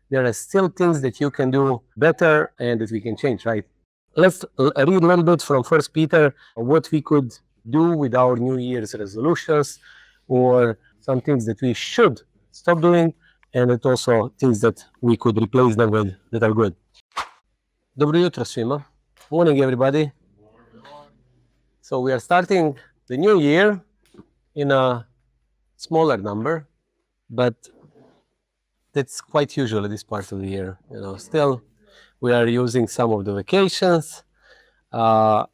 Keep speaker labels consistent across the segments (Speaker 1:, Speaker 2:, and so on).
Speaker 1: there are still things that you can do better and that we can change, right? Let's read a little bit from First Peter what we could do with our New Year's resolutions, or some things that we should stop doing, and it also things that we could replace them with that are good. Dobro jutro svima. Morning, everybody. So we are starting the new year in a smaller number, but that's quite usual at this part of the year. Still, we are using some of the vacations, and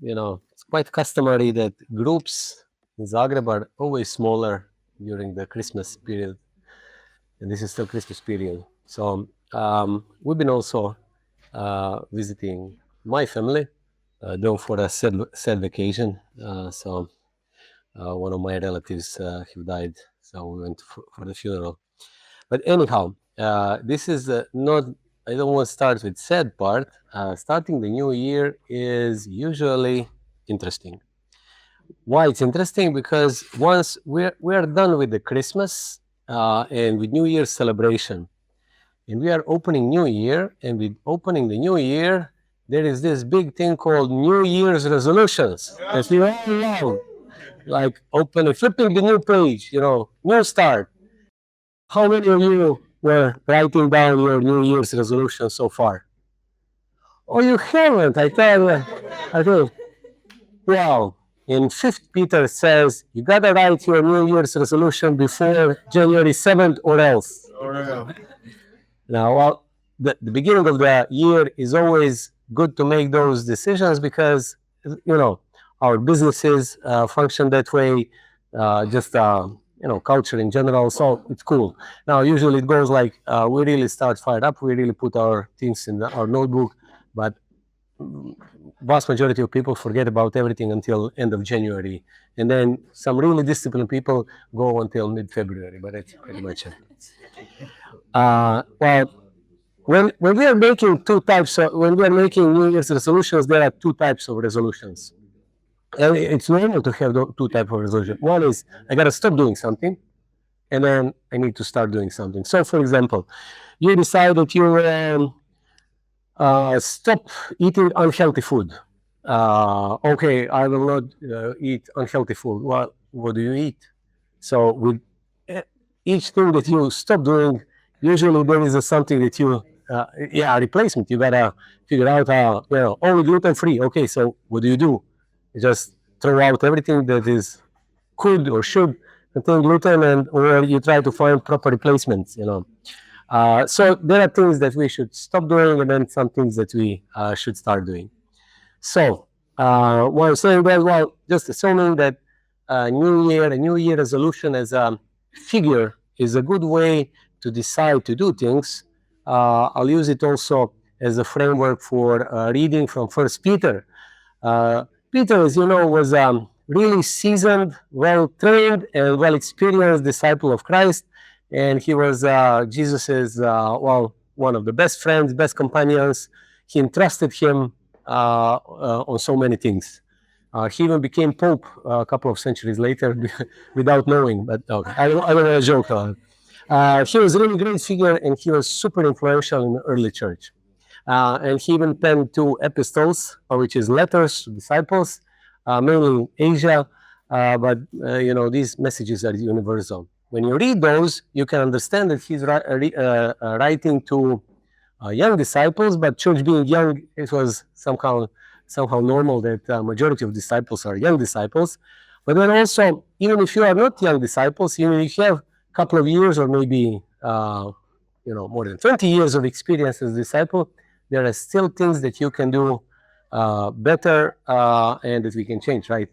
Speaker 1: it's quite customary that groups in Zagreb are always smaller during the Christmas period, and this is still Christmas period. So we've been also visiting my family, though for a sad vacation. So one of my relatives have died, so we went for the funeral. But anyhow, this is not. I don't want to start with sad part. Starting the new year is usually interesting. Why it's interesting? Because once we're done with the Christmas and with New Year's celebration, and we are opening New Year, and with opening the New Year, there is this big thing called New Year's resolutions. As we all know, like flipping the new page, new start. How many of you were writing down your New Year's resolution so far? Oh, you haven't. I tell you. Wow. In 5th Peter says, you gotta write your New Year's resolution before January 7th or else. Now, well, the beginning of the year is always good to make those decisions because, our businesses function that way, culture in general, so it's cool. Now, usually it goes like we really start fired up, we really put our things in our notebook, but vast majority of people forget about everything until end of January, and then some really disciplined people go until mid-February, but that's pretty much it. Well, when we are making when we are making New Year's resolutions, there are two types of resolutions. And it's normal to have two types of resolution. One is I gotta stop doing something, and then I need to start doing something. So, for example, you decide that you stop eating unhealthy food. Okay, I will not eat unhealthy food. Well, what do you eat? So, with each thing that you stop doing, usually there is something that you, replacement. You gotta figure out, only gluten free. Okay, so what do? You just throw out everything that is could or should contain gluten, or you try to find proper replacements. So there are things that we should stop doing, and then some things that we should start doing. So while saying that, well, just assuming that a New Year resolution as a figure is a good way to decide to do things. I'll use it also as a framework for reading from First Peter. Peter, as you know, was a really seasoned, well-trained, and well-experienced disciple of Christ, and he was Jesus's one of the best friends, best companions. He entrusted him on so many things. He even became Pope a couple of centuries later without knowing, but okay, I don't want to joke about it. He was a really great figure, and he was super influential in the early church. And he even penned 2 epistles, which is letters to disciples, mainly in Asia, but these messages are universal. When you read those, you can understand that he's writing to young disciples, but church being young, it was somehow normal that majority of disciples are young disciples. But then also, even if you are not young disciples, even if you have a couple of years or maybe more than 20 years of experience as a disciple, there are still things that you can do better and that we can change, right?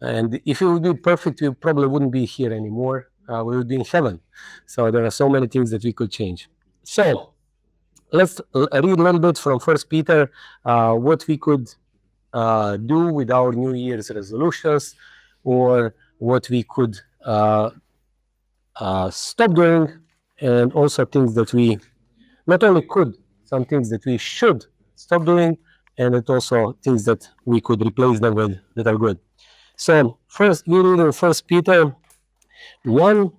Speaker 1: And if it would be perfect, we probably wouldn't be here anymore. We would be in heaven. So there are so many things that we could change. So let's read a little bit from First Peter what we could do with our New Year's resolutions, or what we could stop doing, and also things that we not only could, some things that we should stop doing, and it also things that we could replace them with that are good. So first, we read in 1 Peter 1,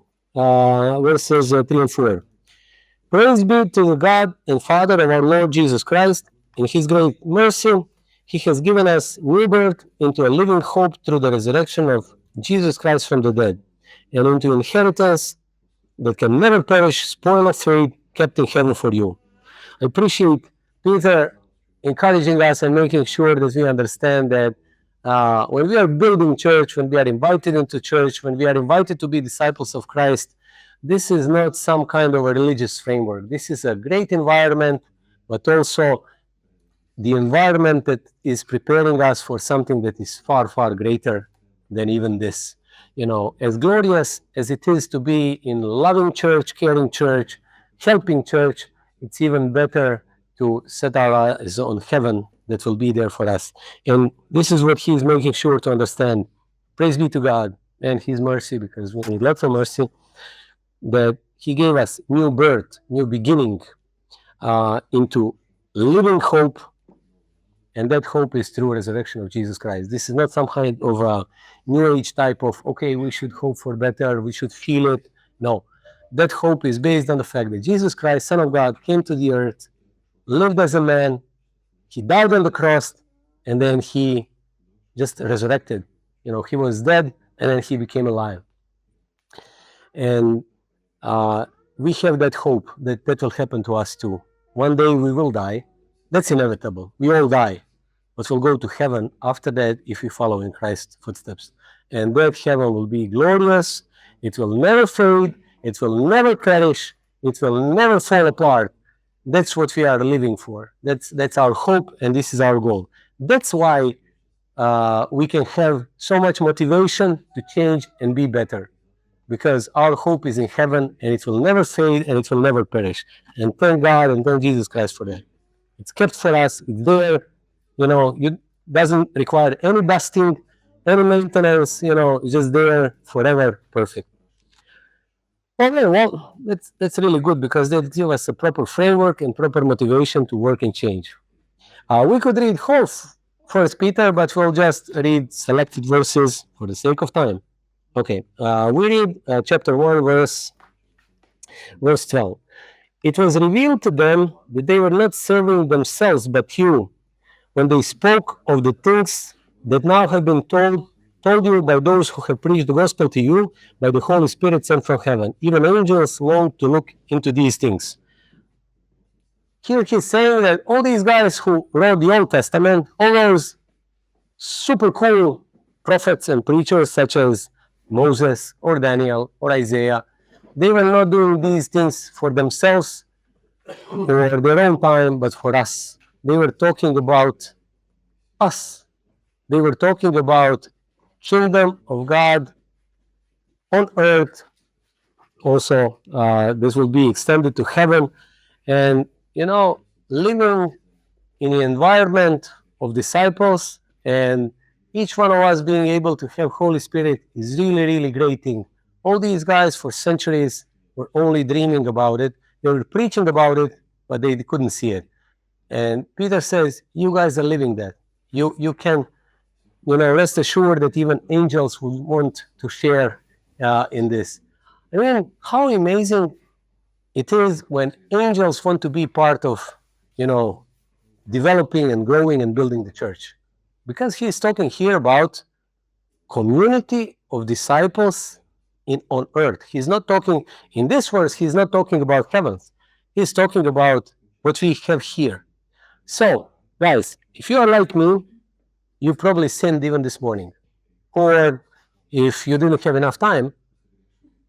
Speaker 1: verses 3 and 4. Praise be to the God and Father of our Lord Jesus Christ. In His great mercy, He has given us new birth into a living hope through the resurrection of Jesus Christ from the dead, and into inheritance that can never perish, spoil or fade, kept in heaven for you. I appreciate Peter encouraging us and making sure that we understand that when we are building church, when we are invited into church, when we are invited to be disciples of Christ, this is not some kind of a religious framework. This is a great environment, but also the environment that is preparing us for something that is far, far greater than even this. You know, as glorious as it is to be in loving church, caring church, helping church, it's even better to set our eyes on heaven that will be there for us. And this is what He is making sure to understand. Praise be to God and His mercy, because we need lots of mercy, that He gave us new birth, new beginning into living hope, and that hope is through resurrection of Jesus Christ. This is not some kind of a new age type of, okay, we should hope for better, we should feel it. No, that hope is based on the fact that Jesus Christ, Son of God, came to the earth, lived as a man, He died on the cross, and then He just resurrected. You know, He was dead, and then He became alive. And we have that hope that that will happen to us too. One day we will die. That's inevitable. We all die. But we'll go to heaven after that if we follow in Christ's footsteps. And that heaven will be glorious. It will never fade. It will never perish. It will never fall apart. That's what we are living for. That's our hope, and this is our goal. That's why we can have so much motivation to change and be better, because our hope is in heaven, and it will never fade, and it will never perish. And thank God and thank Jesus Christ for that. It's kept for us. It's there. You know, it doesn't require any dusting, any maintenance. You know, it's just there forever, perfect. Okay, well, that's really good, because they give us a proper framework and proper motivation to work and change. We could read whole First Peter, but we'll just read selected verses for the sake of time. Okay, we read chapter 1, verse 12. It was revealed to them that they were not serving themselves but you, when they spoke of the things that now have been told you by those who have preached the gospel to you by the Holy Spirit sent from heaven. Even angels long to look into these things. Here he's saying that all these guys who wrote the Old Testament, all those super cool prophets and preachers such as Moses or Daniel or Isaiah, they were not doing these things for themselves or their own time, but for us. They were talking about us. They were talking about kingdom of God on earth. Also, this will be extended to heaven. And, you know, living in the environment of disciples, and each one of us being able to have Holy Spirit is really, really great thing. All these guys for centuries were only dreaming about it. They were preaching about it, but they couldn't see it. And Peter says, you guys are living that. You can, you know, rest assured that even angels will want to share in this. I mean, how amazing it is when angels want to be part of, you know, developing and growing and building the church. Because he is talking here about community of disciples on earth. He's not talking, in this verse, he's not talking about heavens. He's talking about what we have here. So, guys, if you are like me, you probably sinned even this morning. Or if you didn't have enough time,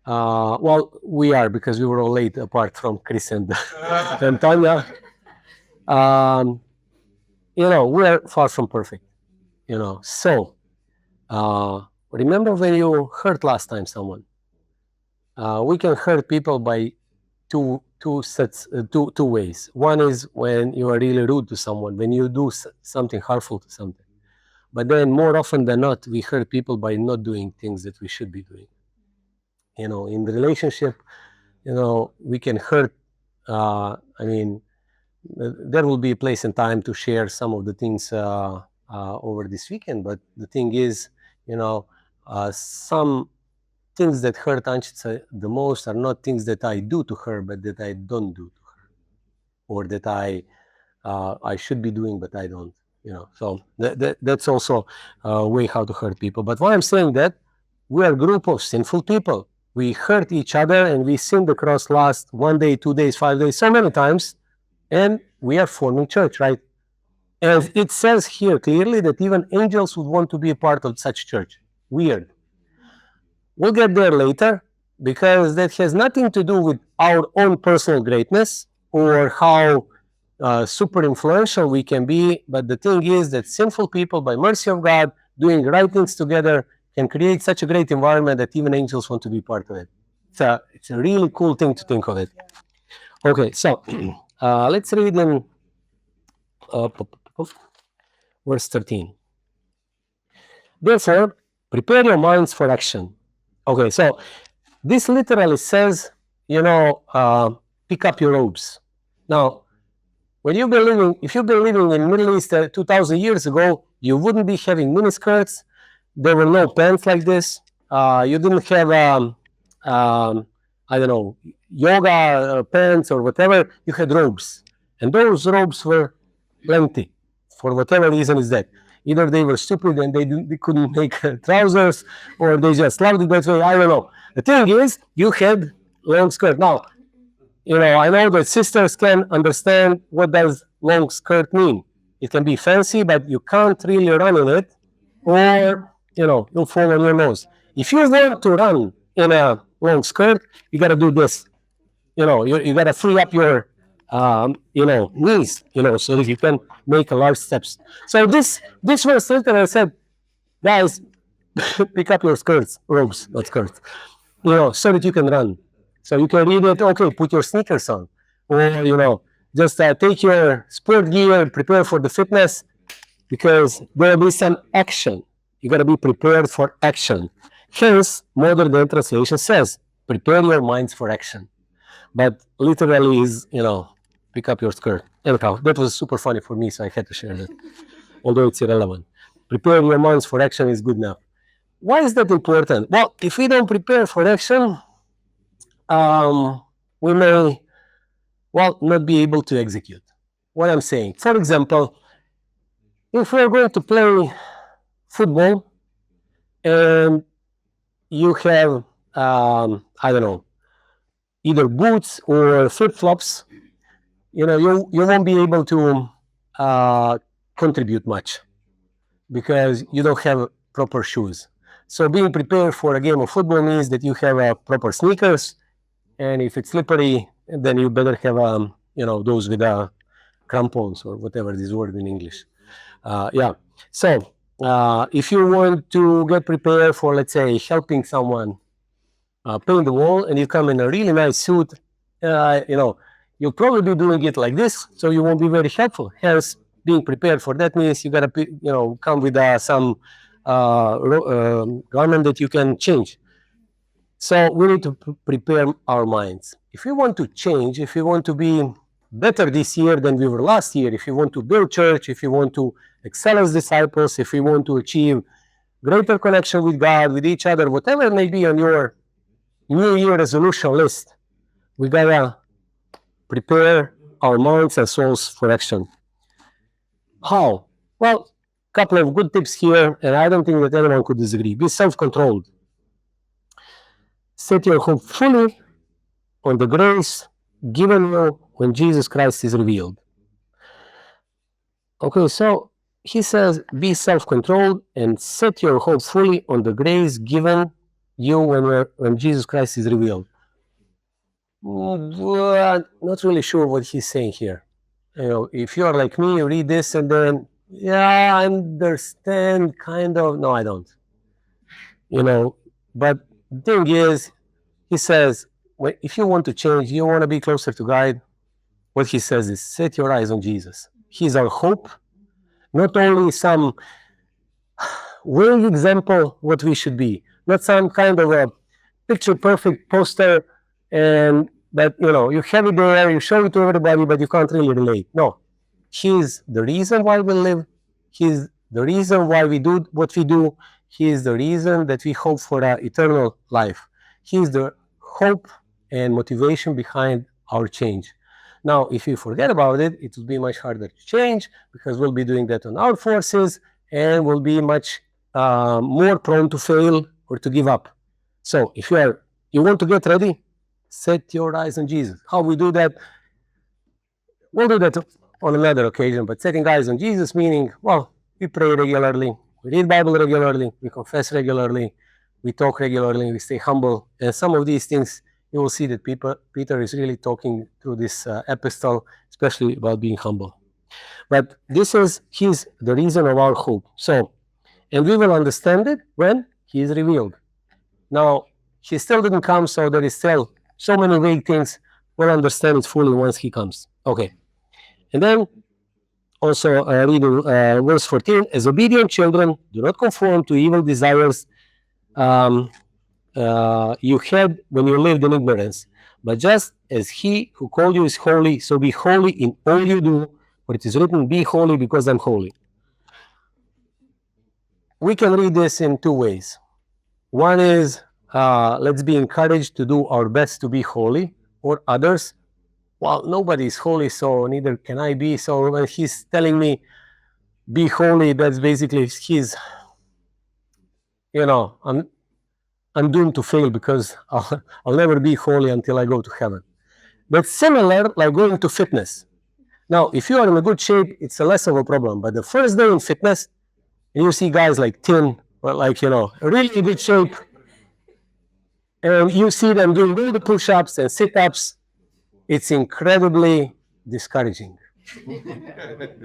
Speaker 1: well, we are, because we were all late apart from Chris and, and Tanya. You know, we're far from perfect, you know. So, remember when you hurt last time someone? We can hurt people by two ways. One is when you are really rude to someone, when you do something harmful to something. But then more often than not, we hurt people by not doing things that we should be doing. You know, in the relationship, you know, we can hurt. I mean, there will be a place and time to share some of the things over this weekend. But the thing is, you know, some things that hurt Anchitsa the most are not things that I do to her, but that I don't do to her, or that I should be doing, but I don't. So that's also a way how to hurt people. But why I'm saying that, we are a group of sinful people. We hurt each other, and we sinned across last 1 day, 2 days, 5 days, so many times, and we are forming church, right? And it says here clearly that even angels would want to be a part of such church. Weird. We'll get there later, because that has nothing to do with our own personal greatness or how super influential we can be. But the thing is that sinful people, by mercy of God, doing right things together, can create such a great environment that even angels want to be part of it. It's a really cool thing to think of it. Okay, so let's read in verse 13. Therefore, prepare your minds for action. Okay, so this literally says, pick up your robes. Now, if you've been living in Middle East 2,000 years ago, you wouldn't be having miniskirts. There were no pants like this. You didn't have, I don't know, yoga pants or whatever. You had robes. And those robes were lengthy, for whatever reason is that. Either they were stupid and they couldn't make trousers, or they just loved it that way. I don't know. The thing is, you had long skirt. Now, I know that sisters can understand what does long skirt mean. It can be fancy, but you can't really run in it, or you'll fall on your nose. If you want to run in a long skirt, you got to do this. You got to free up your knees, so that you can make large steps. So this verse literally said, guys, pick up your robes, not skirts, so that you can run. So you can read it, okay, put your sneakers on. Or, just take your sport gear, prepare for the fitness, because there will be some action. You got to be prepared for action. Hence, modern day translation says, prepare your minds for action. But literally is, pick up your skirt. Anyhow, that was super funny for me, so I had to share that, although it's irrelevant. Prepare your minds for action is good enough. Why is that important? Well, if we don't prepare for action, we may, not be able to execute what I'm saying. For example, if we're going to play football and you have, I don't know, either boots or flip-flops, you won't be able to contribute much because you don't have proper shoes. So being prepared for a game of football means that you have proper sneakers, and if it's slippery, then you better have those with crampons or whatever this word in English. So if you want to get prepared for, let's say, helping someone paint the wall, and you come in a really nice suit, you'll probably be doing it like this, so you won't be very helpful. Hence, being prepared for that means you gotta come with some garment that you can change. So we need to prepare our minds. If we want to change, if we want to be better this year than we were last year, if we want to build church, if we want to excel as disciples, if we want to achieve greater connection with God, with each other, whatever it may be on your New Year resolution list, we gotta prepare our minds and souls for action. How? Well, a couple of good tips here, and I don't think that anyone could disagree. Be self-controlled. Set your hope fully on the grace given you when Jesus Christ is revealed. Okay, so he says, be self-controlled and set your hope fully on the grace given you when Jesus Christ is revealed. Not really sure what he's saying here. If you are like me, you read this and then, I understand, kind of. No, I don't. But the thing is, he says, if you want to change, you want to be closer to God, what he says is, set your eyes on Jesus. He's our hope, not only some vague example what we should be, not some kind of a picture-perfect poster, and that, you have it there, you show it to everybody, but you can't really relate. No, he's the reason why we live. He's the reason why we do what we do. He is the reason that we hope for eternal life. He is the hope and motivation behind our change. Now, if you forget about it, it will be much harder to change because we'll be doing that on our forces and we'll be much more prone to fail or to give up. So, if you want to get ready, set your eyes on Jesus. How we do that? We'll do that on another occasion, but setting eyes on Jesus meaning, well, we pray regularly, we read Bible regularly, we confess regularly, we talk regularly, we stay humble. And some of these things, you will see that Peter is really talking through this epistle, especially about being humble. But he's the reason of our hope. So, and we will understand it when he is revealed. Now, he still didn't come, so there is still so many vague things. We'll understand it fully once he comes. Okay. And then also reading verse 14, as obedient children, do not conform to evil desires you had when you lived in ignorance. But just as he who called you is holy, so be holy in all you do. For it is written, be holy because I'm holy. We can read this in two ways. One is, let's be encouraged to do our best to be holy, or others, well, nobody is holy, so neither can I be. So when he's telling me, be holy, that's basically he's, I'm doomed to fail because I'll never be holy until I go to heaven. That's similar like going to fitness. Now, if you are in a good shape, it's less of a problem. But the first day in fitness, and you see guys like Tim, or like, really in good shape, and you see them doing all the push-ups and sit-ups, it's incredibly discouraging.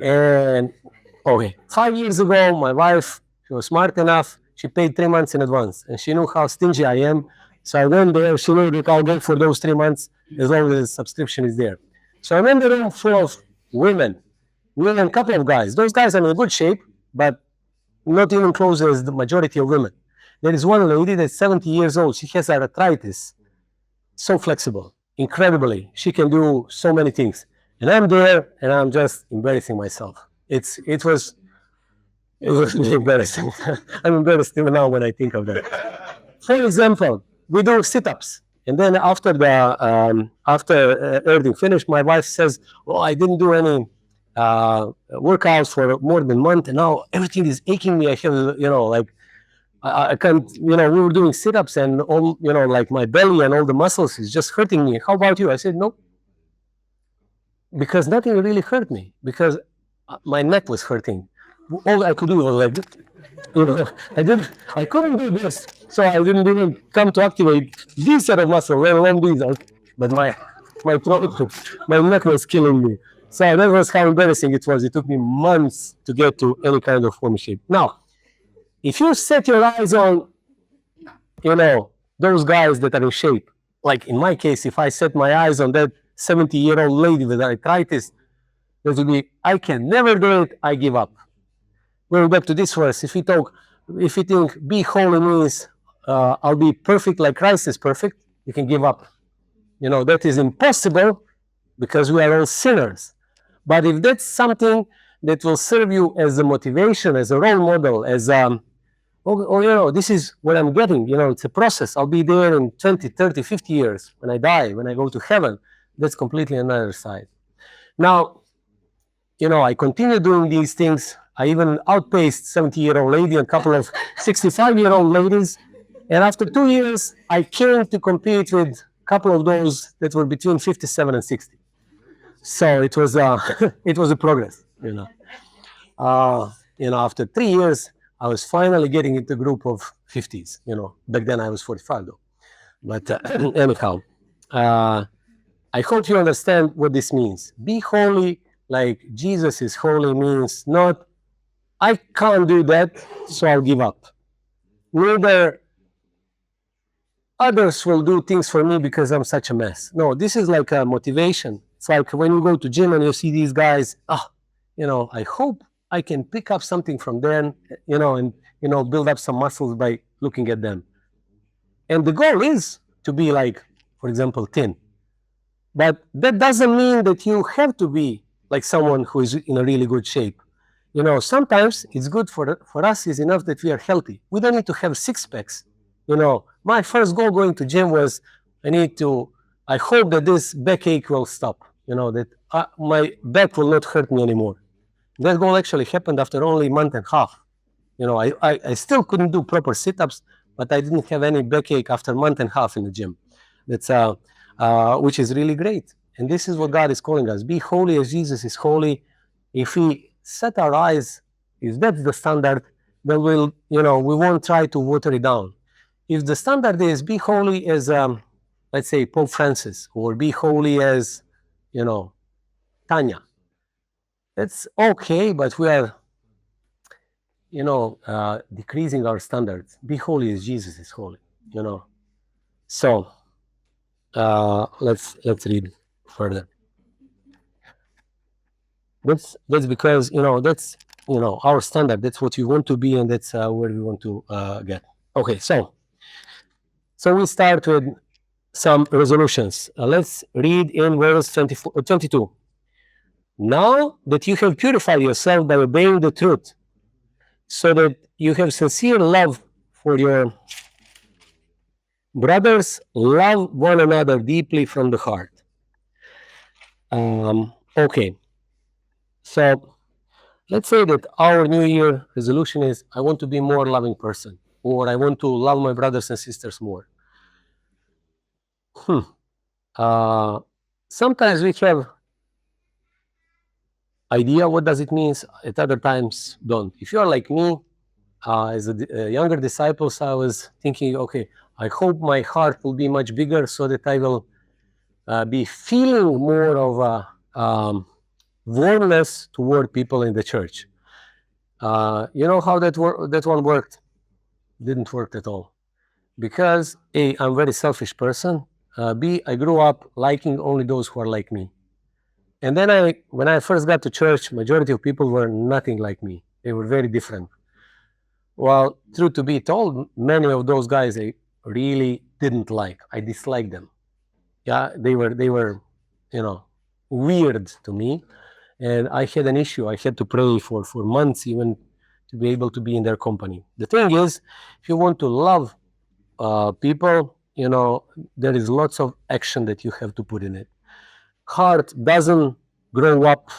Speaker 1: And, okay, 5 years ago, my wife, she was smart enough, she paid 3 months in advance, and she knew how stingy I am. So I went there, she knew that I'll go for those 3 months as long as the subscription is there. So I'm in the room full of women, a couple of guys. Those guys are in good shape, but not even close as the majority of women. There is one lady that's 70 years old. She has arthritis, so flexible, incredibly. She can do so many things. And I'm there, and I'm just embarrassing myself. It was really embarrassing. I'm embarrassed even now when I think of that. For example, we do sit-ups. And then after everything finished, my wife says, "Oh, I didn't do any workouts for more than a month, and now everything is aching me. I have, I can't, we were doing sit-ups and all, like my belly and all the muscles is just hurting me. How about you?" I said, "No." Because nothing really hurt me, because my neck was hurting. All I could do was like, I couldn't do this. So I didn't even come to activate this set of muscle, let alone these. But my neck was killing me. So that was how embarrassing it was. It took me months to get to any kind of form shape. Now, if you set your eyes on, those guys that are in shape, like in my case, if I set my eyes on that 70-year-old lady with arthritis, that would be, I can never do it, I give up. Going back to this verse, if you think be holy means I'll be perfect like Christ is perfect, you can give up. That is impossible because we are all sinners. But if that's something that will serve you as a motivation, as a role model, as this is what I'm getting, it's a process. I'll be there in 20, 30, 50 years when I die, when I go to heaven. That's completely another side. Now, I continue doing these things. I even outpaced 70-year-old lady and a couple of 65-year-old ladies. And after 2 years, I came to compete with a couple of those that were between 57 and 60. So it was a progress, After 3 years, I was finally getting into a group of 50s, Back then I was 45 though. But anyhow, I hope you understand what this means. Be holy like Jesus is holy means not, I can't do that, so I'll give up. Neither others will do things for me because I'm such a mess. No, this is like a motivation. It's like when you go to gym and you see these guys, I hope I can pick up something from them, and build up some muscles by looking at them. And the goal is to be like, for example, thin. But that doesn't mean that you have to be like someone who is in a really good shape. Sometimes it's good for us is enough that we are healthy. We don't need to have six packs. My first goal going to gym was I hope that this backache will stop. That my back will not hurt me anymore. That goal actually happened after only a month and a half. I still couldn't do proper sit-ups, but I didn't have any backache after a month and a half in the gym. That's which is really great. And this is what God is calling us: be holy as Jesus is holy. If we set our eyes, if that's the standard, then we won't try to water it down. If the standard is be holy as, let's say, Pope Francis, or be holy as, Tanya, that's okay, but we are decreasing our standards. Be holy as Jesus is holy. So let's read further. That's because that's our standard. That's what we want to be, and that's where we want to get. Okay, so we start with some resolutions. Let's read in verse 22. Now that you have purified yourself by obeying the truth, so that you have sincere love for your brothers, love one another deeply from the heart. Okay, so let's say that our New Year resolution is I want to be a more loving person, or I want to love my brothers and sisters more. Sometimes we have idea what does it mean, at other times don't. If you are like me, as a younger disciples, I was thinking, okay, I hope my heart will be much bigger so that I will be feeling more of a warmness toward people in the church. You know how that one worked? Didn't work at all. Because A, I'm a very selfish person. B, I grew up liking only those who are like me. And then when I first got to church, majority of people were nothing like me. They were very different. Well, truth to be told, many of those guys I really didn't like. I disliked them. Yeah, they were, weird to me, and I had an issue. I had to pray for months even to be able to be in their company. The thing is, if you want to love people, there is lots of action that you have to put in it. Heart doesn't grow up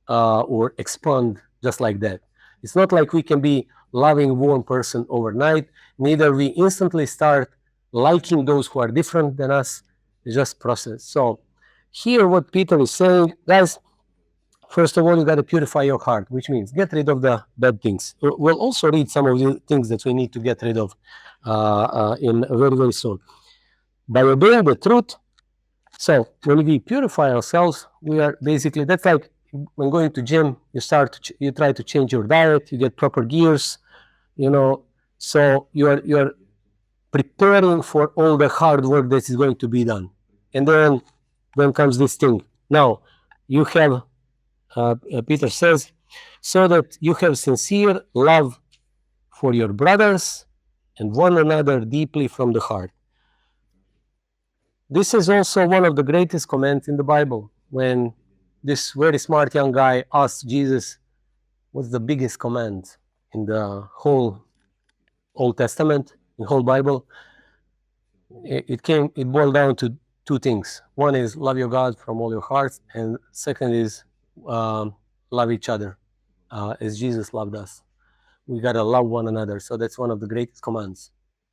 Speaker 1: or expand just like that. It's not like we can be loving one person overnight. Neither we instantly start liking those who are different than us. It's just process. So here what Peter is saying, guys, first of all, you got to purify your heart, which means get rid of the bad things. We'll also read some of the things that we need to get rid of in very, very soon. By obeying the truth, so when we purify ourselves, we are basically, that's like when going to gym, you try to change your diet, you get proper gears, so you're preparing for all the hard work that is going to be done. And then comes this thing. Now, you have, Peter says, so that you have sincere love for your brothers and one another deeply from the heart. This is also one of the greatest commands in the Bible. When this very smart young guy asked Jesus, what's the biggest command in the whole Old Testament, the whole Bible? It boiled down to two things. One is love your God from all your heart, and second is love each other as Jesus loved us. We gotta love one another. So that's one of the greatest commands.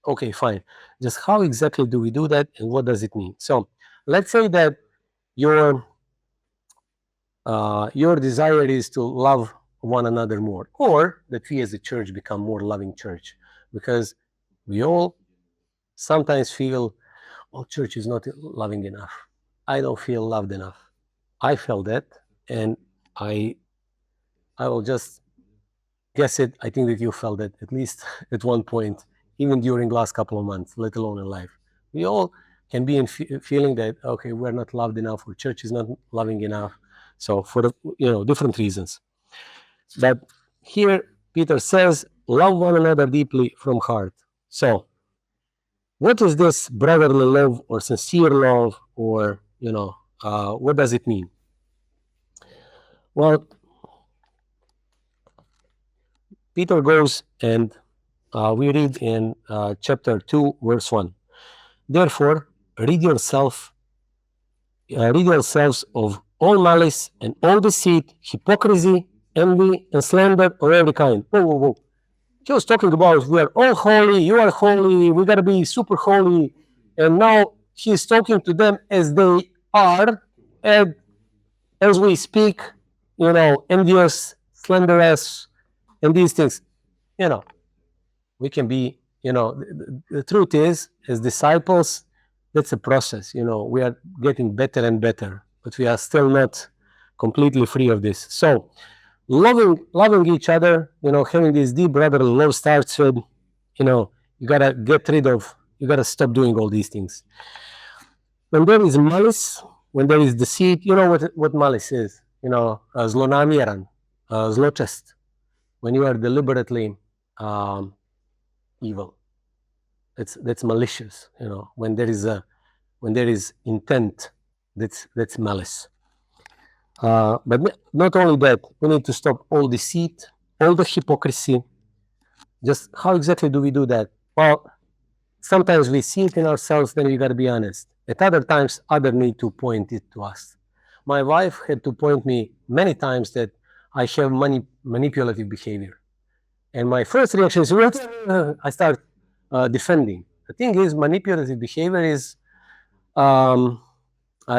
Speaker 1: Okay, fine. Just how exactly do we do that, and what does it mean? So let's say that your desire is to love one another more, or that we as a church become more loving church, because we all sometimes feel, oh, church is not loving enough. I don't feel loved enough. I felt that, and I will just guess it. I think that you felt that at least at one point, even during the last couple of months, let alone in life. We all can be in feeling that, okay, we're not loved enough, or church is not loving enough. So for different reasons. But here Peter says, love one another deeply from heart. So what is this brotherly love or sincere love, or what does it mean? Well, Peter goes and we read in chapter 2, verse 1. Therefore, rid yourself, rid yourselves of all malice and all deceit, hypocrisy, envy, and slander of every kind. Whoa, whoa, whoa. He was talking about we are all holy, you are holy, we gotta be super holy. And now he's talking to them as they are, and as we speak, envious, slanderous, and these things. You know, we can be, the truth is, as disciples, that's a process. We are getting better and better, but we are still not completely free of this. So, loving each other, having this deep brotherly love starts with, you gotta get rid of, you gotta stop doing all these things. When there is malice, when there is deceit, you know what malice is. Zlonamieran, zločest, when you are deliberately evil. That's malicious. When there is intent, that's malice. But not only that, we need to stop all deceit, all the hypocrisy. Just how exactly do we do that? Well, sometimes we see it in ourselves, then we got to be honest. At other times, others need to point it to us. My wife had to point me many times that I have manipulative behavior. And my first reaction is, I start defending. The thing is, manipulative behavior is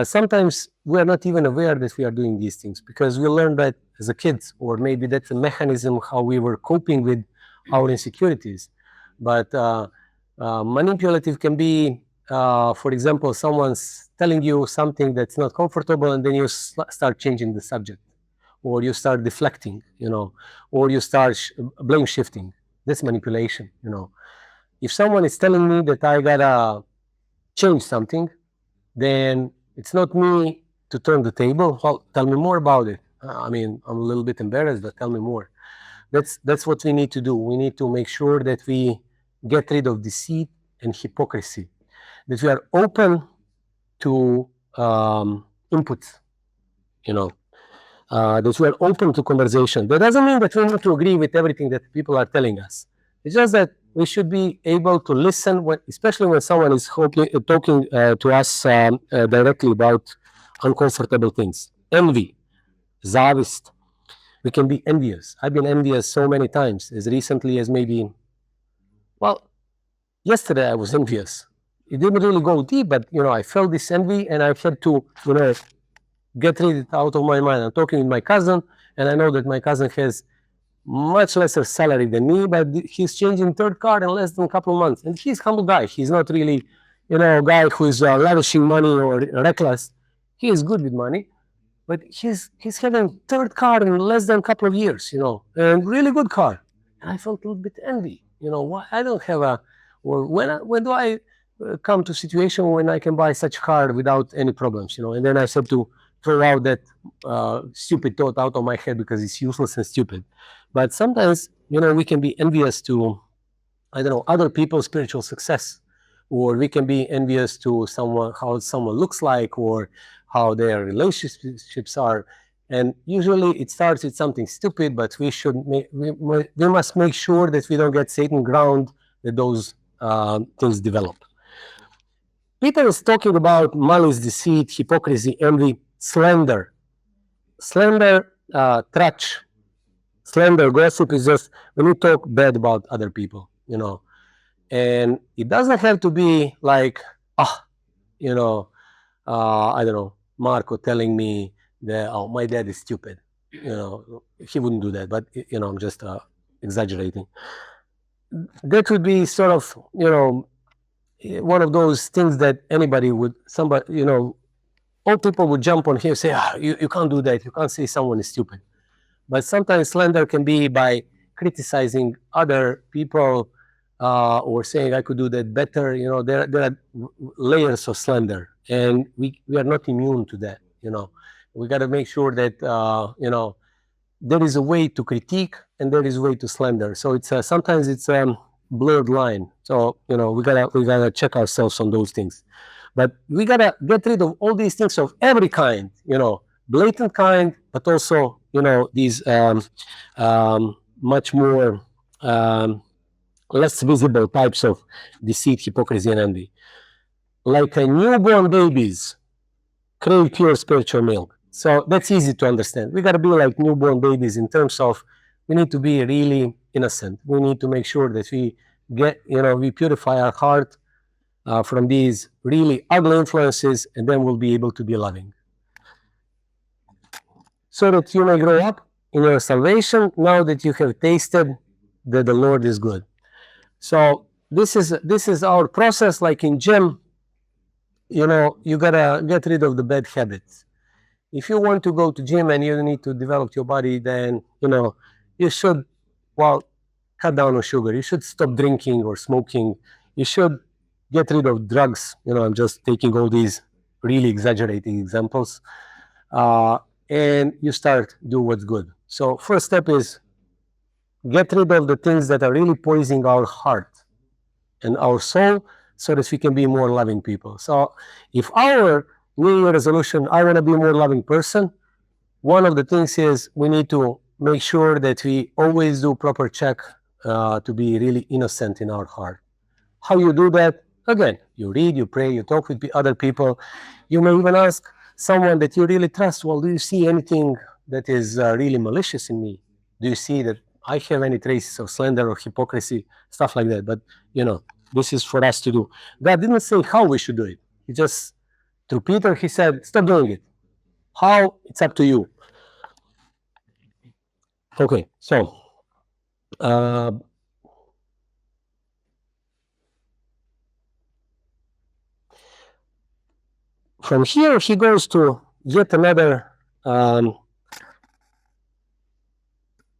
Speaker 1: sometimes we are not even aware that we are doing these things because we learned that as a kid, or maybe that's a mechanism how we were coping with our insecurities. But manipulative can be, for example, someone's telling you something that's not comfortable, and then you start changing the subject, or you start deflecting, or you start blame shifting. That's manipulation. If someone is telling me that I gotta change something, then it's not me to turn the table. Well, tell me more about it. I'm a little bit embarrassed, but tell me more. That's what we need to do. We need to make sure that we get rid of deceit and hypocrisy, that we are open to inputs, that we are open to conversation. That doesn't mean that we need to agree with everything that people are telling us. It's just that we should be able to listen, especially when someone is talking to us directly about uncomfortable things. Envy, zavist. We can be envious. I've been envious so many times, as recently as maybe, well, yesterday I was envious. It didn't really go deep, but I felt this envy, and I had to, get rid of it out of my mind. I'm talking with my cousin, and I know that my cousin has much lesser salary than me, but he's changing third car in less than a couple of months. And he's a humble guy. He's not really, a guy who is lavishing money or reckless. He is good with money, but he's having third car in less than a couple of years, and really good car. And I felt a little bit envy. Why I don't have or when do I come to a situation when I can buy such car without any problems, And then I said to throw out that stupid thought out of my head because it's useless and stupid. But sometimes, we can be envious to, other people's spiritual success, or we can be envious to someone, how someone looks like, or how their relationships are. And usually it starts with something stupid, but we must make sure that we don't get Satan ground that those things develop. Peter is talking about malice, deceit, hypocrisy, envy, slander. Slander, trach. Slander, gossip is just when you talk bad about other people, And it doesn't have to be like, I don't know, Marco telling me that, my dad is stupid. He wouldn't do that, but, I'm just exaggerating. That would be sort of, one of those things that all people would jump on here and say, you can't do that. You can't say someone is stupid. But sometimes slander can be by criticizing other people or saying I could do that better. There are layers of slander, and we are not immune to that. We got to make sure that there is a way to critique and there is a way to slander. So it's sometimes it's blurred line. So we gotta check ourselves on those things. But we gotta get rid of all these things of every kind. Blatant kind, but also these much more less visible types of deceit, hypocrisy, and envy. Like a newborn babies crave pure spiritual milk. So that's easy to understand. We got to be like newborn babies in terms of we need to be really innocent. We need to make sure that we get, we purify our heart from these really ugly influences, and then we'll be able to be loving. So that you may grow up in your salvation now that you have tasted that the Lord is good. So this is our process. Like in gym, you gotta get rid of the bad habits. If you want to go to gym and you need to develop your body, then you should cut down on sugar. You should stop drinking or smoking. You should get rid of drugs. I'm just taking all these really exaggerating examples. And you start do what's good. So first step is get rid of the things that are really poisoning our heart and our soul, so that we can be more loving people. So if our New Year resolution, I want to be a more loving person, one of the things is we need to make sure that we always do proper check to be really innocent in our heart. How you do that? Again, you read, you pray, you talk with other people. You may even ask someone that you really trust, well, do you see anything that is really malicious in me? Do you see that I have any traces of slander or hypocrisy, stuff like that? But, this is for us to do. God didn't say how we should do it. He just, through Peter, he said, stop doing it. How? It's up to you. Okay, so from here he goes to yet another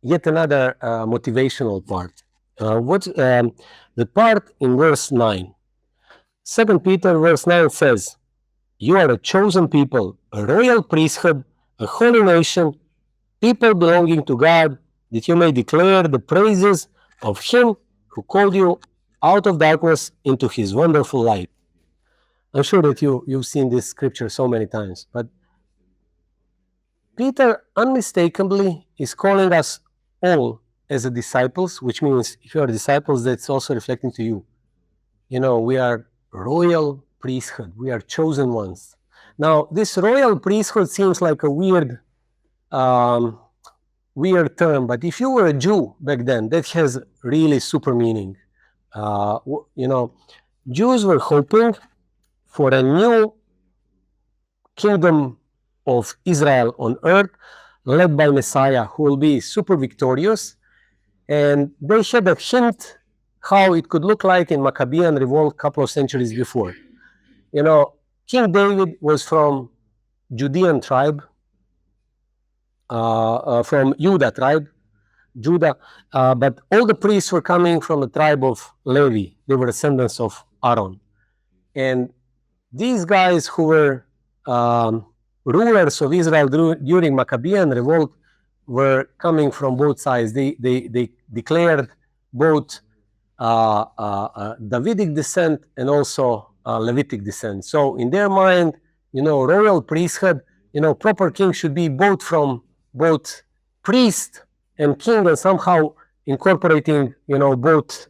Speaker 1: motivational part. The part in verse 9. 2 Peter verse 9 says, you are a chosen people, a royal priesthood, a holy nation, people belonging to God, that you may declare the praises of Him who called you out of darkness into His wonderful light. I'm sure that you've seen this scripture so many times, but Peter unmistakably is calling us all as a disciples, which means if you are disciples, that's also reflecting to you. We are royal priesthood. We are chosen ones. Now, this royal priesthood seems like a weird term, but if you were a Jew back then, that has really super meaning. Jews were hoping for a new kingdom of Israel on earth, led by Messiah, who will be super victorious. And they had a hint how it could look like in Maccabean revolt a couple of centuries before. King David was from Judean tribe, from Judah, but all the priests were coming from the tribe of Levi. They were descendants of Aaron. And these guys who were rulers of Israel during Maccabean revolt were coming from both sides. They declared both Davidic descent and also Levitic descent. So in their mind, royal priesthood, proper king should be both priest and king, and somehow incorporating, both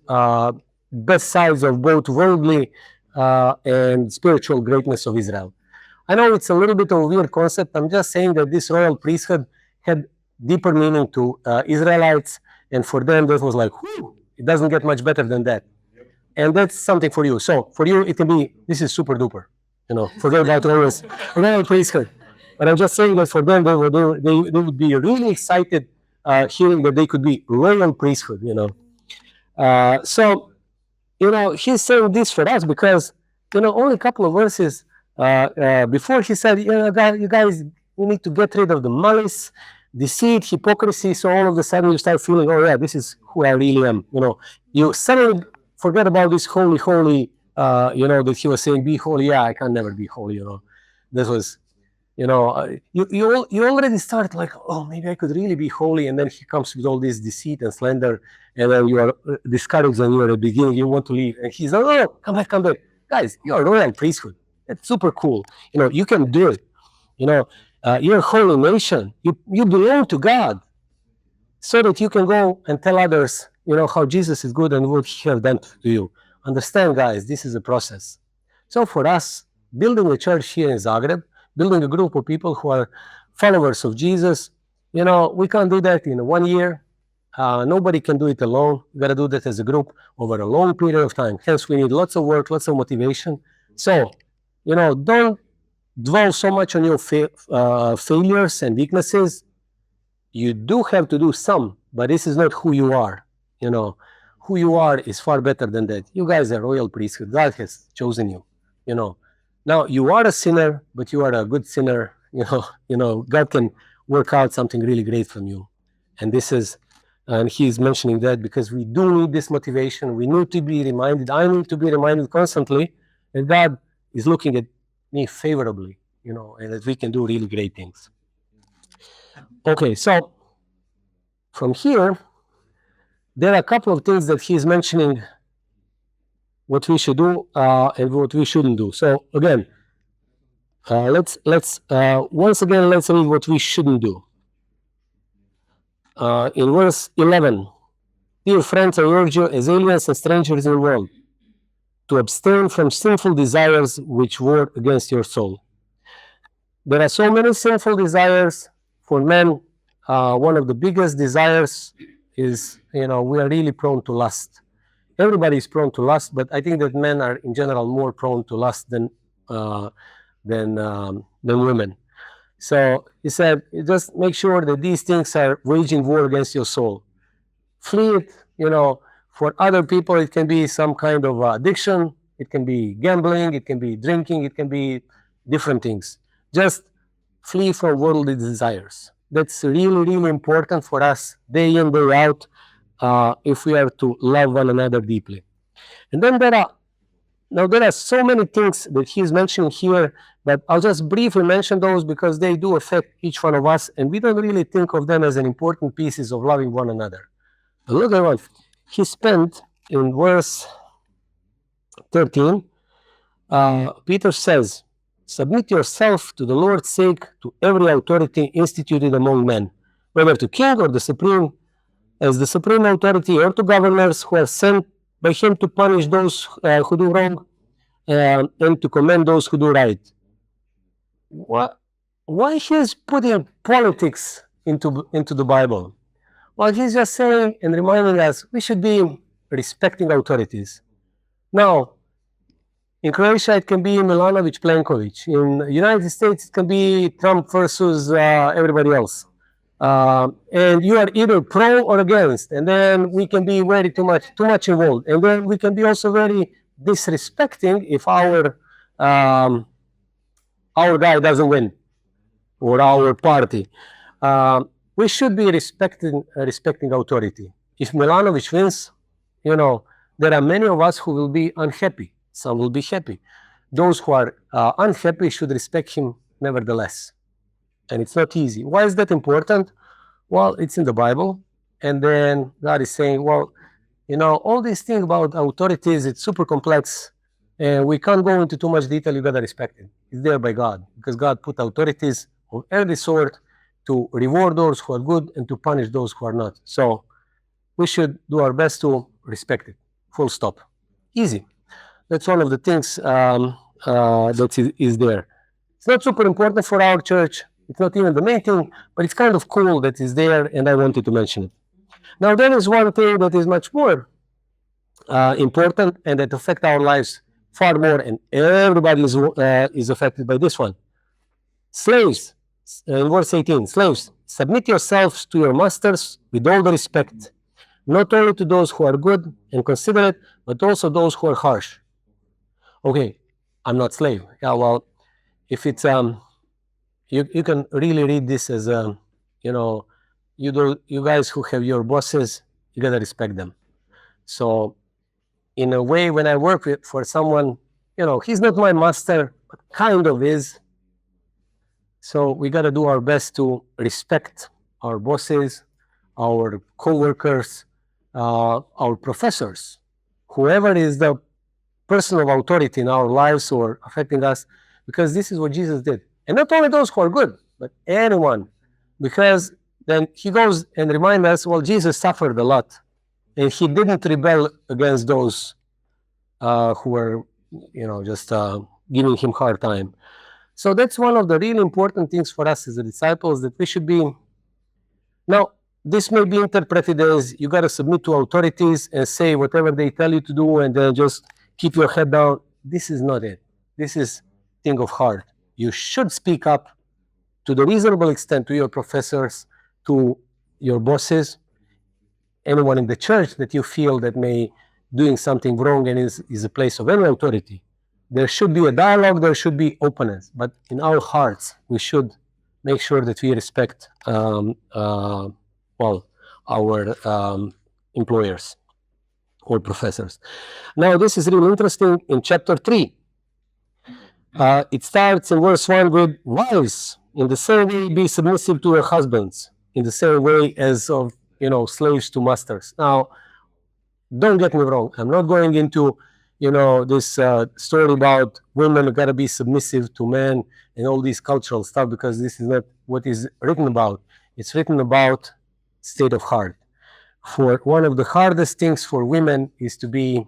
Speaker 1: best sides of both worldly and spiritual greatness of Israel. I know it's a little bit of a weird concept. I'm just saying that this royal priesthood had deeper meaning to Israelites, and for them that was like, whew, it doesn't get much better than that. And that's something for you. So for you, it can be, this is super duper. Forget about royal priesthood. But I'm just saying that for them, they would be really excited hearing that they could be royal priesthood. So he's saying this for us because only a couple of verses before he said, you guys, you need to get rid of the malice, deceit, hypocrisy. So all of a sudden you start feeling, oh yeah, this is who I really am. You suddenly forget about this holy, that he was saying, be holy. Yeah, I can never be holy. This was, you already start like, oh, maybe I could really be holy. And then he comes with all this deceit and slander. And then you are discouraged and you're at the beginning, you want to leave. And he's like, oh, come back. Guys, you're a royal priesthood. It's super cool. You can do it. You're a holy nation. You belong to God. so that you can go and tell others, how Jesus is good and what he has done to you. Understand, guys, this is a process. So for us, building a church here in Zagreb, building a group of people who are followers of Jesus, we can't do that in 1 year. Nobody can do it alone. We got to do that as a group over a long period of time. Hence, we need lots of work, lots of motivation. So, don't dwell so much on your failures and weaknesses. You do have to do some, but this is not who you are. Who you are is far better than that. You guys are royal priesthood. God has chosen you. Now you are a sinner, but you are a good sinner. God can work out something really great from you, and he's mentioning that because we do need this motivation. We need to be reminded. I need to be reminded constantly that God is looking at me favorably, and that we can do really great things. Okay, so from here, there are a couple of things that he's mentioning what we should do and what we shouldn't do. So again, let's once again let's read what we shouldn't do. In verse 11, dear friends, I urge you as aliens and strangers in the world to abstain from sinful desires which war against your soul. There are so many sinful desires for men. One of the biggest desires is, we are really prone to lust. Everybody is prone to lust, but I think that men are in general more prone to lust than women. So he said, just make sure that these things are waging war against your soul. Flee it. For other people, it can be some kind of addiction. It can be gambling. It can be drinking. It can be different things. Just flee from worldly desires. That's really, really important for us day in, day out, if we are to love one another deeply. And then there are so many things that he's mentioning here, but I'll just briefly mention those because they do affect each one of us, and we don't really think of them as an important pieces of loving one another. But look at what he spent in verse 13. Peter says, submit yourself to the Lord's sake to every authority instituted among men, whether to king or as the supreme authority, or to governors who are sent by him to punish those who do wrong and to commend those who do right. Why he's putting politics into the Bible? Well, he's just saying and reminding us we should be respecting authorities. Now, in Croatia, it can be Milanovic, Plenkovic. In the United States, it can be Trump versus everybody else. And you are either pro or against, and then we can be very too much involved, and then we can be also very disrespecting if our guy doesn't win or our party. We should be respecting authority. If Milanovic wins, there are many of us who will be unhappy. Some will be happy. Those who are unhappy should respect him nevertheless. And it's not easy. Why is that important? Well, it's in the Bible. And then God is saying, well, all these things about authorities, it's super complex. And we can't go into too much detail. You got to respect it. It's there by God. Because God put authorities of every sort to reward those who are good and to punish those who are not. So we should do our best to respect it. Full stop. Easy. That's one of the things that is there. It's not super important for our church. It's not even the main thing, but it's kind of cool that it's there, and I wanted to mention it. Now, there is one thing that is much more important and that affects our lives far more, and everybody is affected by this one. Slaves, in verse 18, slaves, submit yourselves to your masters with all the respect, not only to those who are good and considerate, but also those who are harsh. Okay, I'm not slave. Yeah, well, if it's you can really read this as you guys who have your bosses, you gotta respect them. So in a way, when I work for someone, he's not my master, but kind of is. So we gotta do our best to respect our bosses, our co-workers, our professors, whoever is the person of authority in our lives or affecting us, because this is what Jesus did. And not only those who are good, but anyone. Because then he goes and reminds us, well, Jesus suffered a lot, and he didn't rebel against those who were, just giving him hard time. So that's one of the really important things for us as the disciples, that we should be. Now, this may be interpreted as you got to submit to authorities and say whatever they tell you to do, and then just keep your head down. This is not it. This is thing of heart. You should speak up to the reasonable extent to your professors, to your bosses, anyone in the church that you feel that may doing something wrong and is a place of any authority. There should be a dialogue, there should be openness, but in our hearts, we should make sure that we respect our employers or professors. Now, this is really interesting in chapter 3. It starts in verse 1 with, wives, in the same way be submissive to your husbands, in the same way as of slaves to masters. Now, don't get me wrong. I'm not going into this story about women got to be submissive to men and all this cultural stuff, because this is not what is written about. It's written about state of heart. For one of the hardest things for women is to be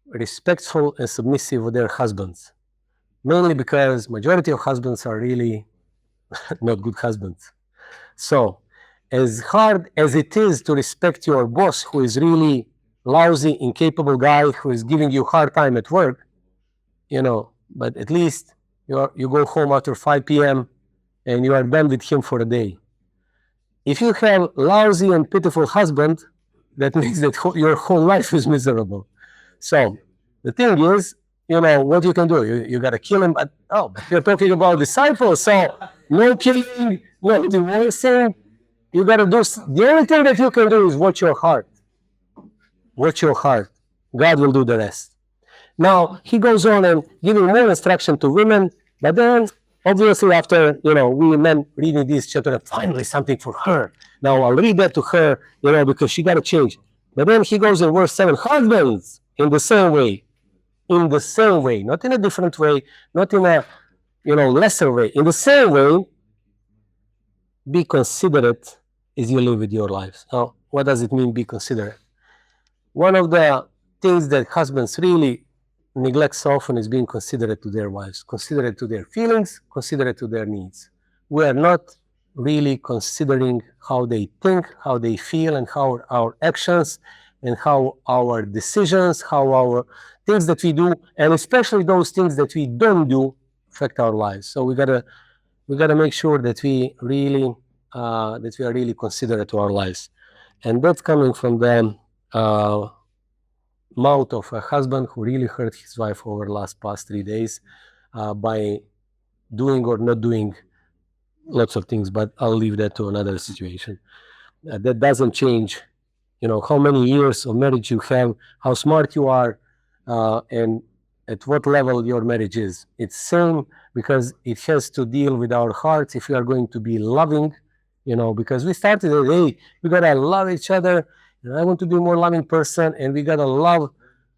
Speaker 1: respectful and submissive of their husbands, mainly because majority of husbands are really not good husbands. So as hard as it is to respect your boss, who is really lousy, incapable guy who is giving you hard time at work, but at least you go home after 5 p.m. and you are done with him for a day. If you have lousy and pitiful husband, that means that your whole life is miserable. So the thing is, what you can do, you got to kill him. But you're talking about disciples, so no killing, no divorcing. You got to do, the only thing that you can do is watch your heart. Watch your heart. God will do the rest. Now, he goes on and giving more instruction to women, but then, obviously, after, we men reading this chapter, finally something for her. Now, I'll read that to her, because she got to change. But then he goes in verse 7, husbands, in the same way, not in a different way, not in a, lesser way. In the same way, be considerate as you live with your lives. Now, what does it mean, be considerate? One of the things that husbands really neglect so often is being considerate to their wives, considerate to their feelings, considerate to their needs. We are not really considering how they think, how they feel, and how our actions and how our decisions, how our things that we do, and especially those things that we don't do, affect our lives. So we gotta make sure that we really are really considerate to our lives, and that's coming from the mouth of a husband who really hurt his wife over the past 3 days by doing or not doing lots of things, but I'll leave that to another situation. That doesn't change, how many years of marriage you have, how smart you are, and at what level your marriage is. It's same, because it has to deal with our hearts if we are going to be loving, because we started that, hey, we gotta love each other. I want to be a more loving person, and we gotta love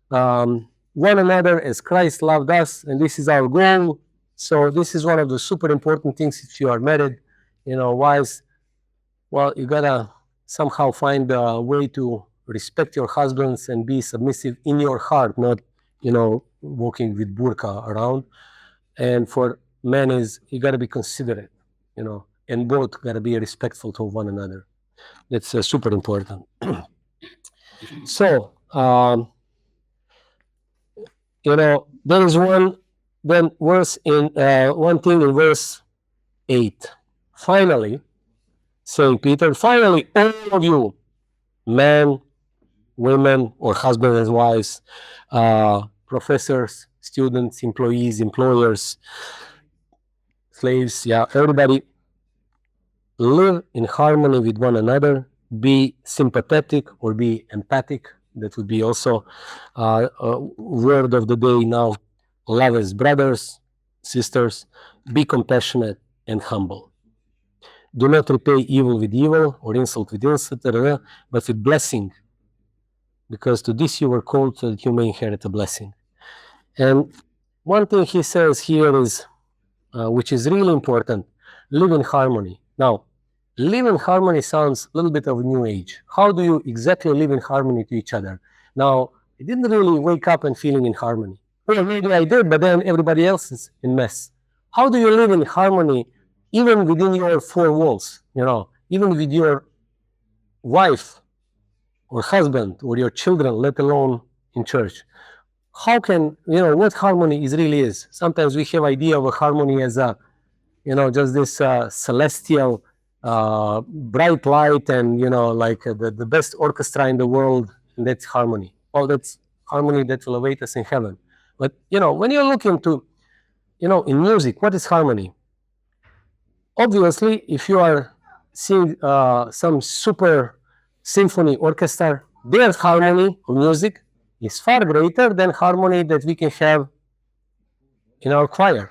Speaker 1: one another as Christ loved us, and this is our goal. So this is one of the super important things if you are married. Wives, well, you gotta somehow find a way to respect your husbands and be submissive in your heart, not walking with burqa around. And for men is you gotta be considerate, and both gotta be respectful to one another. That's super important. So, there is one thing in verse 8. Finally, St. Peter, finally, all of you, men, women, or husbands and wives, professors, students, employees, employers, slaves, everybody, live in harmony with one another. Be sympathetic or be empathic. That would be also a word of the day now. Love as brothers, sisters. Be compassionate and humble. Do not repay evil with evil or insult with insult, but with blessing, because to this you were called, so that you may inherit a blessing. And one thing he says here is, which is really important, live in harmony. Now, live in harmony sounds a little bit of new age. How do you exactly live in harmony to each other? Now, I didn't really wake up and feeling in harmony. Well, maybe I did, but then everybody else is in mess. How do you live in harmony even within your four walls? Even with your wife or husband or your children, let alone in church. How can, what harmony is really is? Sometimes we have idea of a harmony as a, just this celestial bright light and, like the best orchestra in the world, and that's harmony. Oh, that's harmony that will await us in heaven. But, when you look into, in music, what is harmony? Obviously, if you are seeing some super symphony orchestra, their harmony of music is far greater than harmony that we can have in our choir.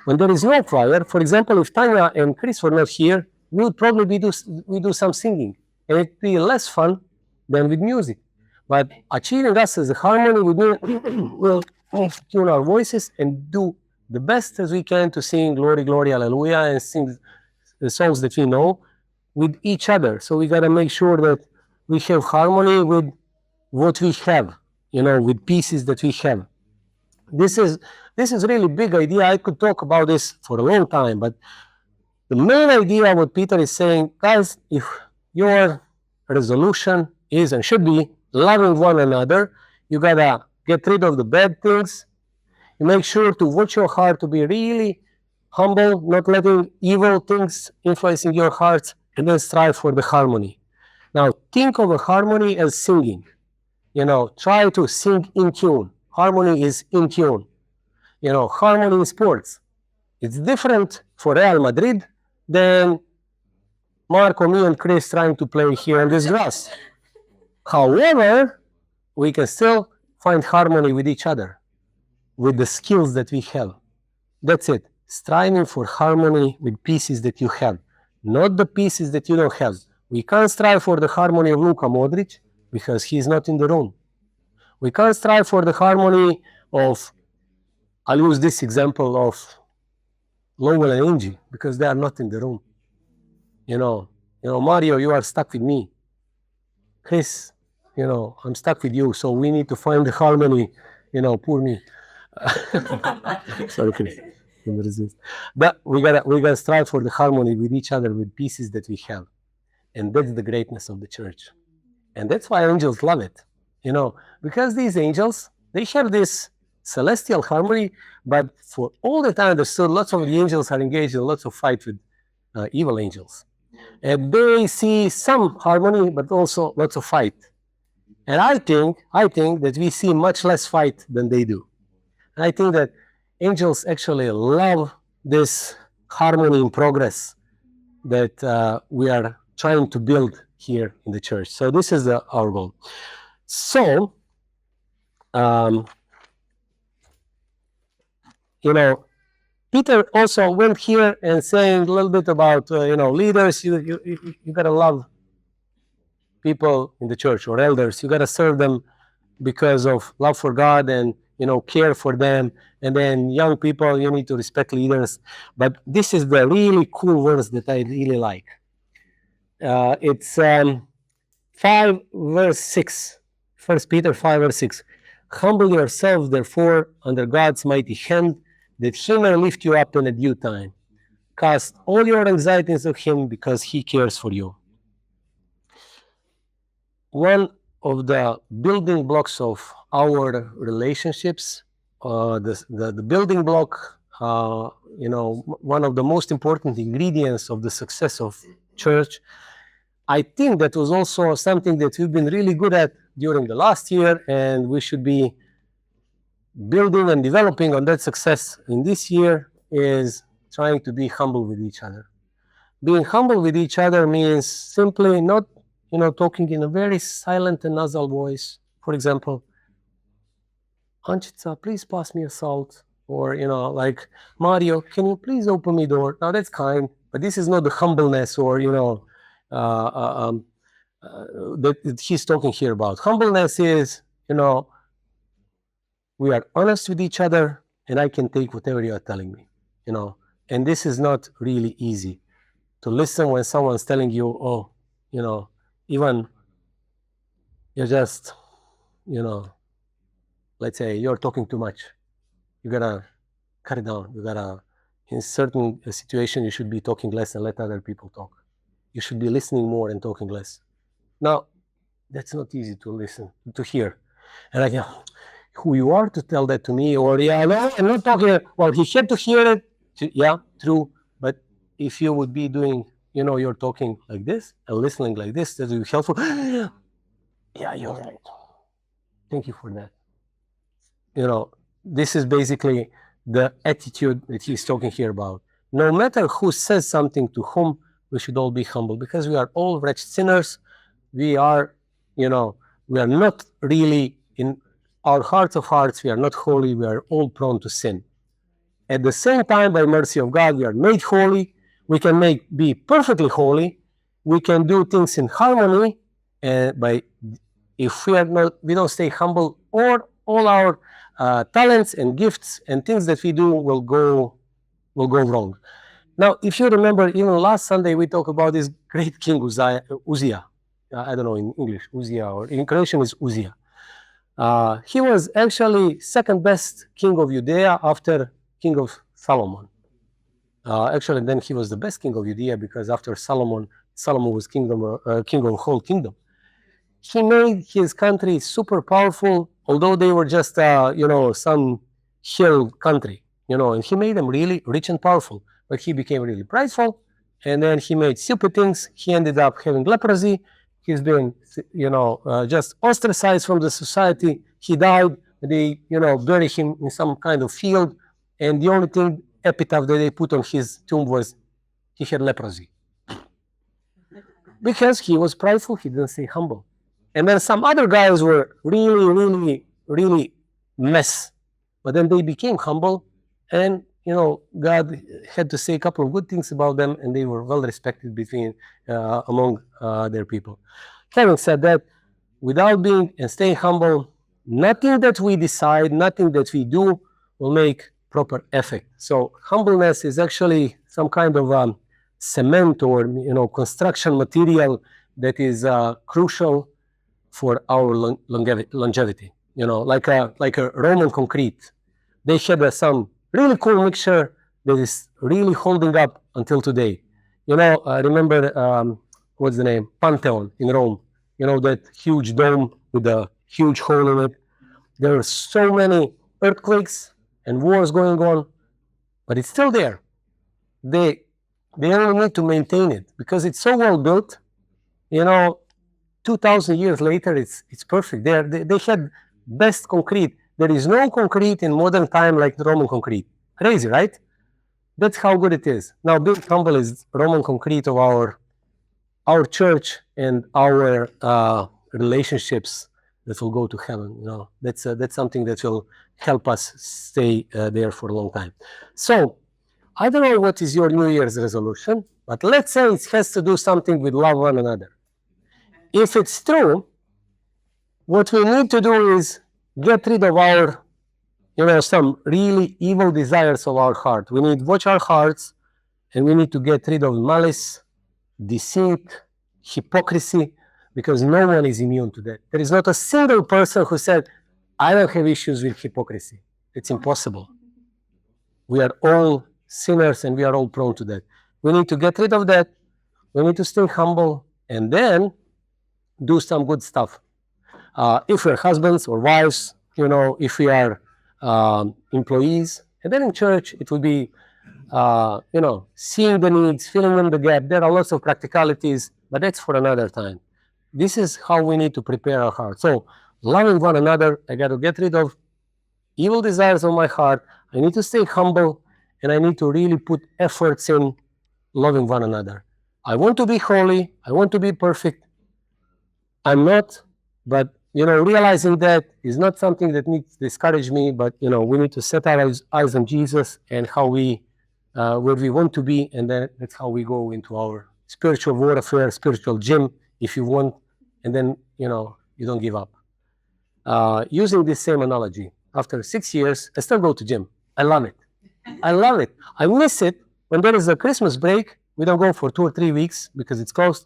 Speaker 1: When there is no choir, for example, if Tanya and Chris were not here, we would probably do some singing, and it'd be less fun than with music. But achieving us as a harmony, we'll tune our voices and do the best as we can to sing glory, glory, hallelujah, and sing the songs that we know with each other. So we got to make sure that we have harmony with what we have, with pieces that we have. This is really big idea. I could talk about this for a long time, but the main idea what Peter is saying, guys, if your resolution is and should be loving one another, you gotta get rid of the bad things. You make sure to watch your heart to be really humble, not letting evil things influencing your heart, and then strive for the harmony. Now, think of a harmony as singing. Try to sing in tune. Harmony is in tune. Harmony in sports. It's different for Real Madrid than Marco, me, and Chris trying to play here on this grass. However, we can still find harmony with each other, with the skills that we have. That's it. Striving for harmony with pieces that you have, not the pieces that you don't have. We can't strive for the harmony of Luka Modric because he's not in the room. We can't strive for the harmony of, I'll use this example of Lowell and Angie because they are not in the room. Mario, you are stuck with me. Chris, I'm stuck with you, so we need to find the harmony. Poor me. Sorry, Chris. But we gotta strive for the harmony with each other with pieces that we have, and that's the greatness of the church, and that's why angels love it. Because these angels, they have this celestial harmony, but for all the time understood, lots of the angels are engaged in lots of fight with evil angels, and they see some harmony, but also lots of fight. And I think that we see much less fight than they do. And I think that angels actually love this harmony in progress that we are trying to build here in the church. So this is our goal. So, Peter also went here and saying a little bit about, leaders. You got to love people in the church or elders. You got to serve them because of love for God and, care for them. And then young people, you need to respect leaders. But this is the really cool verse that I really like. It's 5 verse 6. 1 Peter 5 verse 6. Humble yourselves, therefore, under God's mighty hand, that he may lift you up in a due time. Cast all your anxieties on him because he cares for you. One of the building blocks of our relationships, the building block, one of the most important ingredients of the success of church, I think that was also something that we've been really good at during the last year, and we should be building and developing on that success in this year, is trying to be humble with each other. Being humble with each other means simply not, talking in a very silent and nasal voice. For example, Anchita, please pass me a salt. Or, like, Mario, can you please open me door? Now that's kind, but this is not the humbleness or, that he's talking here about. Humbleness is, we are honest with each other and I can take whatever you are telling me, and this is not really easy to listen when someone's telling you, oh, even you're just, let's say you're talking too much. You gotta cut it down. You gotta, in certain situation, you should be talking less and let other people talk. You should be listening more and talking less. Now, that's not easy to listen, to hear. And I go, who you are to tell that to me? Or, yeah, no, I'm not talking. Well, he had to hear it. Yeah, true. But if you would be doing, you're talking like this and listening like this, that would be helpful. Yeah, you're right. Thank you for that. This is basically the attitude that he's talking here about. No matter who says something to whom, we should all be humble because we are all wretched sinners. We are, we are not really in our hearts of hearts. We are not holy. We are all prone to sin. At the same time, by mercy of God, we are made holy. We can be perfectly holy. We can do things in harmony. If we don't stay humble, or all our talents and gifts and things that we do will go wrong. Now, if you remember, even last Sunday we talked about this great king Uzziah. I don't know in English, Uzziah, or in Croatian is Uzziah. He was actually second best king of Judea after King of Solomon. Actually, then he was the best king of Judea because after Solomon was king of whole kingdom. He made his country super powerful, although they were just some hill country, and he made them really rich and powerful. But he became really prideful, and then he made stupid things. He ended up having leprosy. He's been, just ostracized from the society. He died. They, buried him in some kind of field, and the only epitaph that they put on his tomb was he had leprosy. Because he was prideful, he didn't stay humble. And then some other guys were really, really, really mess. But then they became humble, and God had to say a couple of good things about them, and they were well respected among their people. Having said that, without being and staying humble, nothing that we decide, nothing that we do will make proper effect. So humbleness is actually some kind of cement or construction material that is crucial for our longevity. Like a Roman concrete. They had some really cool mixture that is really holding up until today. I remember what's the name? Pantheon in Rome. That huge dome with a huge hole in it. There are so many earthquakes and wars going on, but it's still there. They only need to maintain it because it's so well built. 2,000 years later, it's perfect. They had best concrete. There is no concrete in modern time like Roman concrete. Crazy, right? That's how good it is. Now, being humble is Roman concrete of our church and our relationships that will go to heaven. That's something that will help us stay there for a long time. So, I don't know what is your New Year's resolution, but let's say it has to do something with love one another. If it's true, what we need to do is get rid of our, some really evil desires of our heart. We need to watch our hearts, and we need to get rid of malice, deceit, hypocrisy, because no one is immune to that. There is not a single person who said, I don't have issues with hypocrisy. It's impossible. We are all sinners and we are all prone to that. We need to get rid of that. We need to stay humble and then do some good stuff. If we're husbands or wives, if we are employees, and then in church, it would be, seeing the needs, filling in the gap. There are lots of practicalities, but that's for another time. This is how we need to prepare our heart. So, loving one another, I got to get rid of evil desires of my heart. I need to stay humble, and I need to really put efforts in loving one another. I want to be holy. I want to be perfect. I'm not, but realizing that is not something that needs to discourage me, but we need to set our eyes on Jesus and how where we want to be, and then that's how we go into our spiritual warfare, spiritual gym, if you want, and then you don't give up. Using this same analogy, after 6 years, I still go to gym. I love it. I love it. I miss it when there is a Christmas break We don't go for 2 or 3 weeks because it's closed,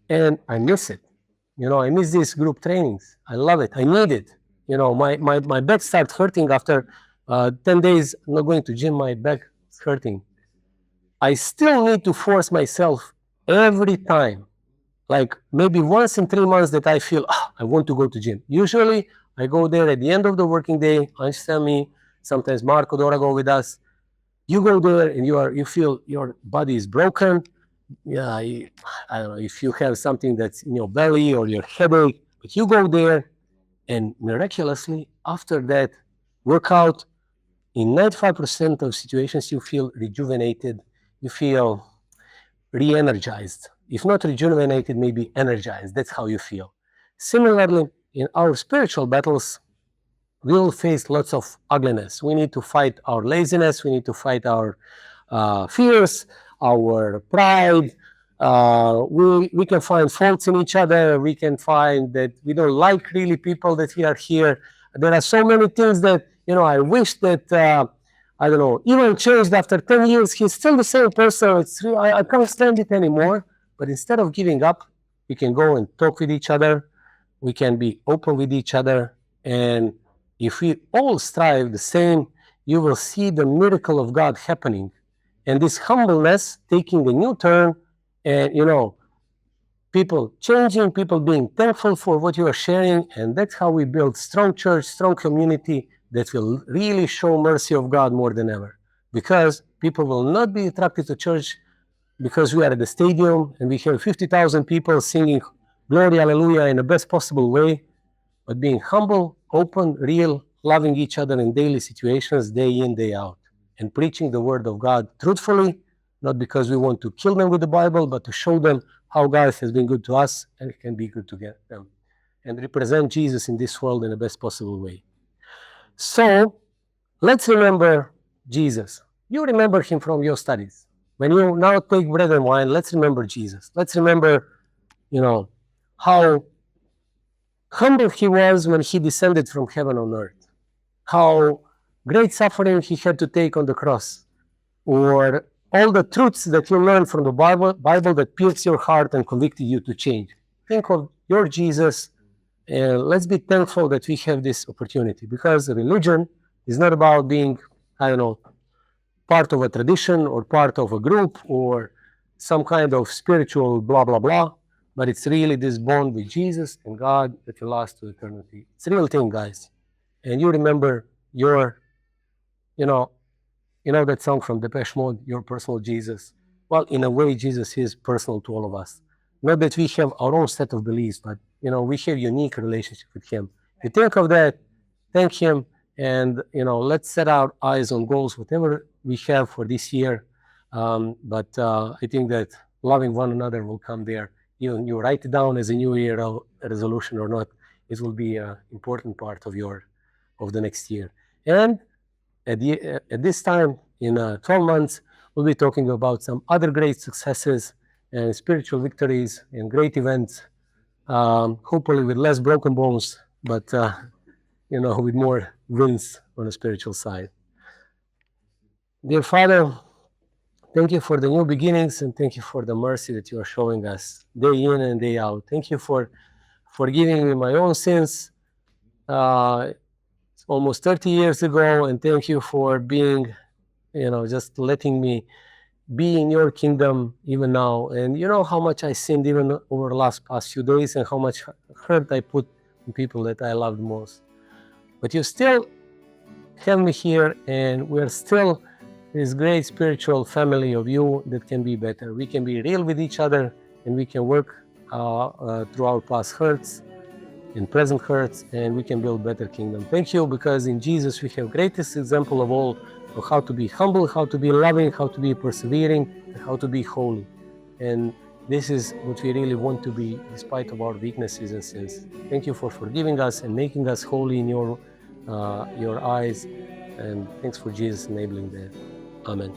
Speaker 1: and I miss it. I miss these group trainings. I love it. I need it. My back starts hurting after 10 days not going to gym. My back is hurting. I still need to force myself every time, like maybe once in 3 months, that I feel I want to go to gym. Usually I go there at the end of the working day. Understand me? Sometimes Marco Dora go with us. You go there and you feel your body is broken. Yeah, I don't know if you have something that's in your belly or your headache, but you go there and miraculously after that workout, in 95% of situations, you feel rejuvenated, you feel re-energized. If not rejuvenated, maybe energized. That's how you feel. Similarly, in our spiritual battles, we will face lots of ugliness. We need to fight our laziness. We need to fight our fears, our pride. We can find faults in each other. We can find that we don't like really people that we are here. There are so many things that, I wish that, I don't know, even changed after 10 years. He's still the same person. I can't stand it anymore. But instead of giving up, we can go and talk with each other. We can be open with each other. And if we all strive the same, you will see the miracle of God happening. And this humbleness taking a new turn, and people changing, people being thankful for what you are sharing. And that's how we build strong church, strong community that will really show mercy of God more than ever. Because people will not be attracted to church because we are at the stadium and we have 50,000 people singing glory, hallelujah in the best possible way, but being humble, open, real, loving each other in daily situations, day in, day out, and preaching the word of God truthfully, not because we want to kill them with the Bible, but to show them how God has been good to us and it can be good to them, and represent Jesus in this world in the best possible way. So let's remember Jesus. You remember him from your studies. When you now take bread and wine, let's remember Jesus. Let's remember, how humble he was when he descended from heaven on earth. How great suffering he had to take on the cross. Or all the truths that you learn from the Bible that pierce your heart and convicted you to change. Think of your Jesus, and let's be thankful that we have this opportunity, because religion is not about being, part of a tradition or part of a group or some kind of spiritual blah, blah, blah, but it's really this bond with Jesus and God that will last to eternity. It's a real thing, guys. And you remember your, that song from Depeche Mode, Your Personal Jesus. Well, in a way, Jesus is personal to all of us. Not that we have our own set of beliefs, but, we have unique relationship with him. If you think of that, thank him, and, let's set our eyes on goals, whatever we have for this year. But I think that loving one another will come there. Even you write it down as a New Year resolution or not, it will be an important part of the next year. And at this time, in 12 months, we'll be talking about some other great successes and spiritual victories and great events, hopefully with less broken bones, but with more wins on the spiritual side. Dear Father, thank you for the new beginnings, and thank you for the mercy that you are showing us day in and day out. Thank you for forgiving me my own sins almost 30 years ago, and thank you for being, just letting me be in your kingdom even now. And you know how much I sinned even over the past few days, and how much hurt I put on people that I loved most. But you still have me here, and we're still this great spiritual family of you that can be better. We can be real with each other, and we can work through our past hurts and present hurts, and we can build better kingdom. Thank you, because in Jesus we have greatest example of all of how to be humble, how to be loving, how to be persevering, and how to be holy. And this is what we really want to be, despite of our weaknesses and sins. Thank you for forgiving us and making us holy in your eyes. And thanks for Jesus enabling that. Amen.